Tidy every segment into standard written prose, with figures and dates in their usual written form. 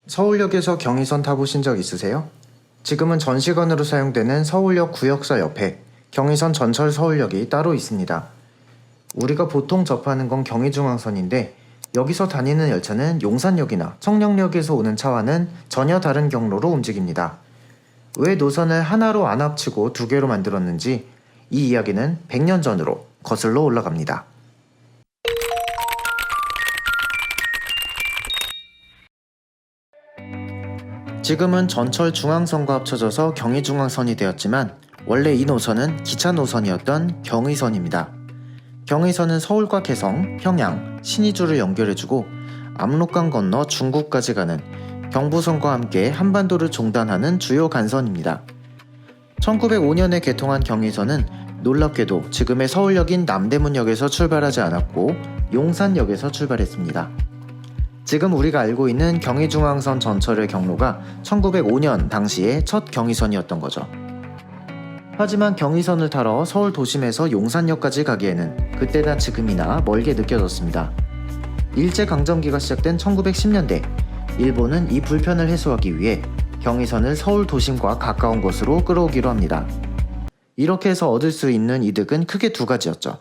서울역에서 경의선 타보신 적 있으세요? 지금은 전시관으로 사용되는 서울역 구역사 옆에 경의선 전철 서울역이 따로 있습니다. 우리가 보통 접하는 건 경의중앙선인데 여기서 다니는 열차는 용산역이나 청량역에서 오는 차와는 전혀 다른 경로로 움직입니다. 왜 노선을 하나로 안 합치고 두 개로 만들었는지 이 이야기는 100년 전으로 거슬러 올라갑니다. 지금은 전철 중앙선과 합쳐져서 경의중앙선이 되었지만 원래 이 노선은 기차 노선이었던 경의선입니다. 경의선은 서울과 개성, 평양, 신의주를 연결해주고 압록강 건너 중국까지 가는 경부선과 함께 한반도를 종단하는 주요 간선입니다. 1905년에 개통한 경의선은 놀랍게도 지금의 서울역인 남대문역에서 출발하지 않았고 용산역에서 출발했습니다. 지금 우리가 알고 있는 경의중앙선 전철의 경로가 1905년 당시의 첫 경의선이었던 거죠. 하지만 경의선을 타러 서울 도심에서 용산역까지 가기에는 그때나 지금이나 멀게 느껴졌습니다. 일제강점기가 시작된 1910년대, 일본은 이 불편을 해소하기 위해 경의선을 서울 도심과 가까운 곳으로 끌어오기로 합니다. 이렇게 해서 얻을 수 있는 이득은 크게 두 가지였죠.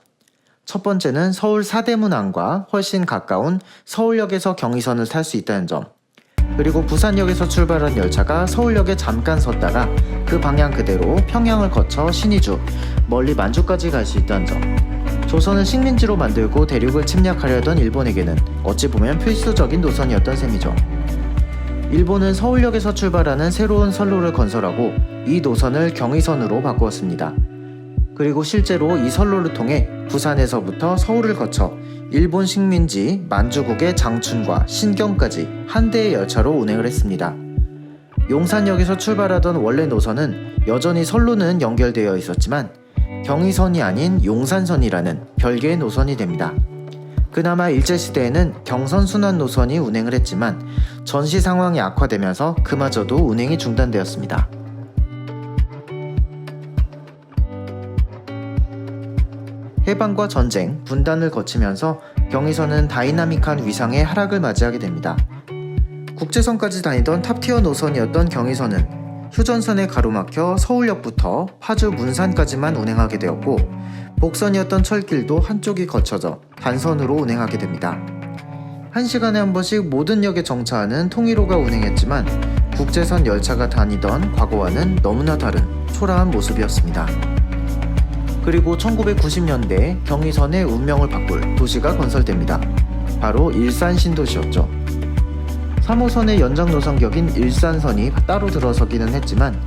첫 번째는 서울 사대문 안과 훨씬 가까운 서울역에서 경의선을 탈 수 있다는 점, 그리고 부산역에서 출발한 열차가 서울역에 잠깐 섰다가 그 방향 그대로 평양을 거쳐 신의주, 멀리 만주까지 갈 수 있다는 점. 조선을 식민지로 만들고 대륙을 침략하려던 일본에게는 어찌 보면 필수적인 노선이었던 셈이죠. 일본은 서울역에서 출발하는 새로운 선로를 건설하고 이 노선을 경의선으로 바꾸었습니다. 그리고 실제로 이 선로를 통해 부산에서부터 서울을 거쳐 일본 식민지 만주국의 장춘과 신경까지 한 대의 열차로 운행을 했습니다. 용산역에서 출발하던 원래 노선은 여전히 선로는 연결되어 있었지만 경의선이 아닌 용산선이라는 별개의 노선이 됩니다. 그나마 일제시대에는 경선순환 노선이 운행을 했지만 전시 상황이 악화되면서 그마저도 운행이 중단되었습니다. 해방과 전쟁, 분단을 거치면서 경의선은 다이나믹한 위상의 하락을 맞이하게 됩니다. 국제선까지 다니던 탑티어 노선이었던 경의선은 휴전선에 가로막혀 서울역부터 파주 문산까지만 운행하게 되었고 복선이었던 철길도 한쪽이 거쳐져 단선으로 운행하게 됩니다. 1시간에 한 번씩 모든 역에 정차하는 통일호가 운행했지만 국제선 열차가 다니던 과거와는 너무나 다른 초라한 모습이었습니다. 그리고 1990년대 경의선의 운명을 바꿀 도시가 건설됩니다. 바로 일산 신도시였죠. 3호선의 연장 노선격인 일산선이 따로 들어서기는 했지만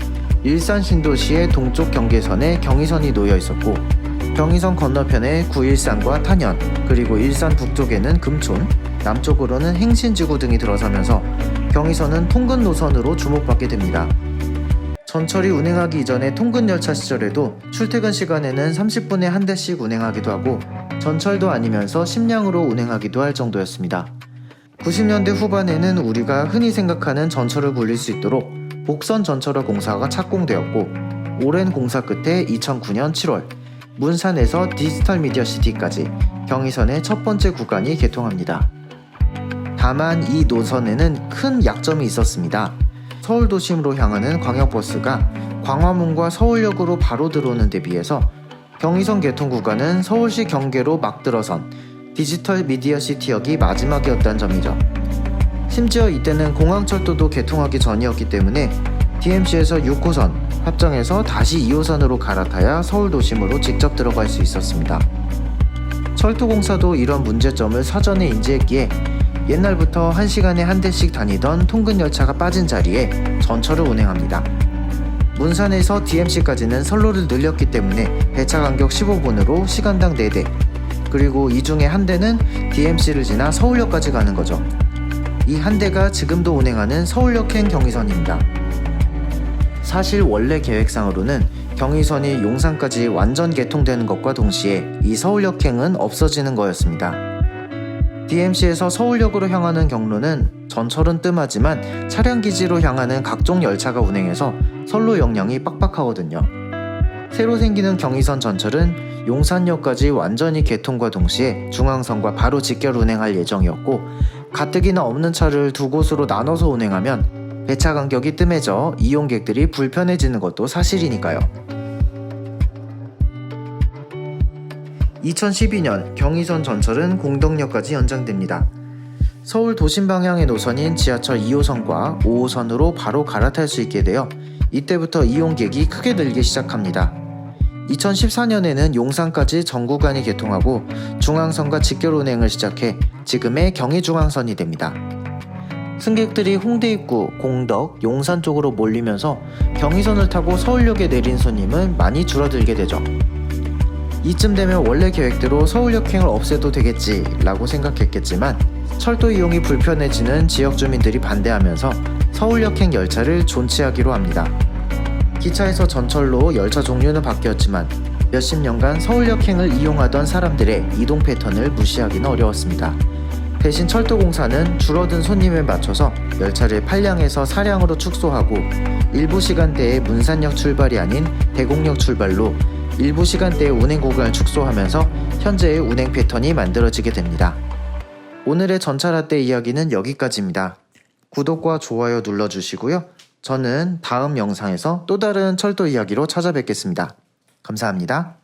일산 신도시의 동쪽 경계선에 경의선이 놓여 있었고 경의선 건너편에 구일산과 탄현, 그리고 일산 북쪽에는 금촌, 남쪽으로는 행신지구 등이 들어서면서 경의선은 통근 노선으로 주목받게 됩니다. 전철이 운행하기 이전의 통근열차 시절에도 출퇴근 시간에는 30분에 한 대씩 운행하기도 하고 전철도 아니면서 심량으로 운행하기도 할 정도였습니다. 90년대 후반에는 우리가 흔히 생각하는 전철을 굴릴 수 있도록 복선 전철화 공사가 착공되었고 오랜 공사 끝에 2009년 7월 문산에서 디지털 미디어 시티까지 경의선의 첫 번째 구간이 개통합니다. 다만 이 노선에는 큰 약점이 있었습니다. 서울 도심으로 향하는 광역버스가 광화문과 서울역으로 바로 들어오는 데 비해서 경의선 개통 구간은 서울시 경계로 막 들어선 디지털 미디어 시티역이 마지막이었다는 점이죠. 심지어 이때는 공항철도도 개통하기 전이었기 때문에 DMC에서 6호선 합정해서 다시 2호선으로 갈아타야 서울 도심으로 직접 들어갈 수 있었습니다. 철도공사도 이런 문제점을 사전에 인지했기에 옛날부터 1시간에 한 대씩 다니던 통근열차가 빠진 자리에 전철을 운행합니다. 문산에서 DMC까지는 선로를 늘렸기 때문에 배차 간격 15분으로 시간당 4대, 그리고 이 중에 한 대는 DMC를 지나 서울역까지 가는 거죠. 이 한 대가 지금도 운행하는 서울역행 경의선입니다. 사실 원래 계획상으로는 경의선이 용산까지 완전 개통되는 것과 동시에 이 서울역행은 없어지는 거였습니다. DMC에서 서울역으로 향하는 경로는 전철은 뜸하지만 차량기지로 향하는 각종 열차가 운행해서 선로 역량이 빡빡하거든요. 새로 생기는 경의선 전철은 용산역까지 완전히 개통과 동시에 중앙선과 바로 직결 운행할 예정이었고 가뜩이나 없는 차를 두 곳으로 나눠서 운행하면 배차 간격이 뜸해져 이용객들이 불편해지는 것도 사실이니까요. 2012년 경의선 전철은 공덕역까지 연장됩니다. 서울 도심 방향의 노선인 지하철 2호선과 5호선으로 바로 갈아탈 수 있게 되어 이때부터 이용객이 크게 늘기 시작합니다. 2014년에는 용산까지 전 구간이 개통하고 중앙선과 직결 운행을 시작해 지금의 경의중앙선이 됩니다. 승객들이 홍대 입구, 공덕, 용산 쪽으로 몰리면서 경의선을 타고 서울역에 내린 손님은 많이 줄어들게 되죠. 이쯤 되면 원래 계획대로 서울역행을 없애도 되겠지 라고 생각했겠지만 철도 이용이 불편해지는 지역 주민들이 반대하면서 서울역행 열차를 존치하기로 합니다. 기차에서 전철로 열차 종류는 바뀌었지만 몇십 년간 서울역행을 이용하던 사람들의 이동 패턴을 무시하기는 어려웠습니다. 대신 철도공사는 줄어든 손님에 맞춰서 열차를 8량에서 4량으로 축소하고 일부 시간대에 문산역 출발이 아닌 대곡역 출발로 일부 시간대의 운행 구간을 축소하면서 현재의 운행 패턴이 만들어지게 됩니다. 오늘의 전차라떼 이야기는 여기까지입니다. 구독과 좋아요 눌러주시고요. 저는 다음 영상에서 또 다른 철도 이야기로 찾아뵙겠습니다. 감사합니다.